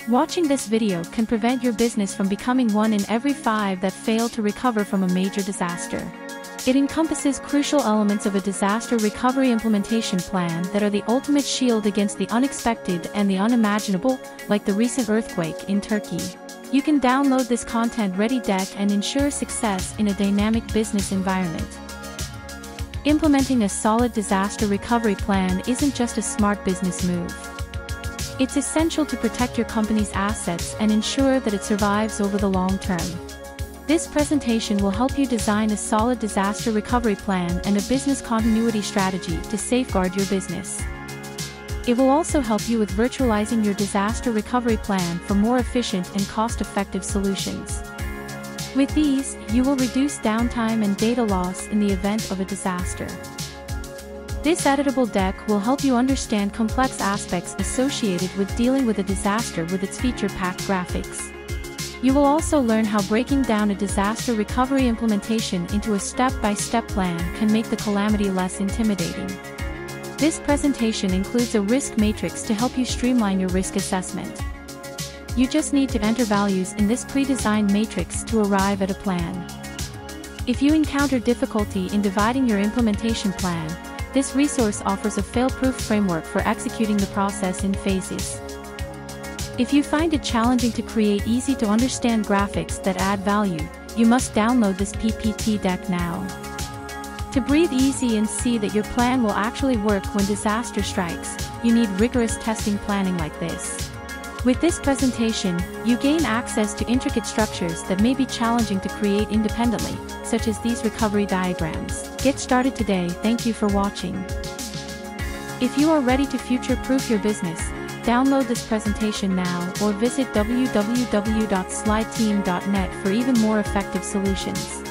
Watching this video can prevent your business from becoming one in every 5 that fail to recover from a major disaster. It encompasses crucial elements of a disaster recovery implementation plan that are the ultimate shield against the unexpected and the unimaginable, like the recent earthquake in Turkey. You can download this content-ready deck and ensure success in a dynamic business environment. Implementing a solid disaster recovery plan isn't just a smart business move. It's essential to protect your company's assets and ensure that it survives over the long term. This presentation will help you design a solid disaster recovery plan and a business continuity strategy to safeguard your business. It will also help you with virtualizing your disaster recovery plan for more efficient and cost-effective solutions. With these, you will reduce downtime and data loss in the event of a disaster. This editable deck will help you understand complex aspects associated with dealing with a disaster with its feature-packed graphics. You will also learn how breaking down a disaster recovery implementation into a step-by-step plan can make the calamity less intimidating. This presentation includes a risk matrix to help you streamline your risk assessment. You just need to enter values in this pre-designed matrix to arrive at a plan. If you encounter difficulty in dividing your implementation plan, this resource offers a fail-proof framework for executing the process in phases. If you find it challenging to create easy-to-understand graphics that add value, you must download this PPT deck now. To breathe easy and see that your plan will actually work when disaster strikes, you need rigorous testing planning like this. With this presentation, you gain access to intricate structures that may be challenging to create independently, such as these recovery diagrams. Get started today. Thank you for watching. If you are ready to future-proof your business, download this presentation now or visit www.slideteam.net for even more effective solutions.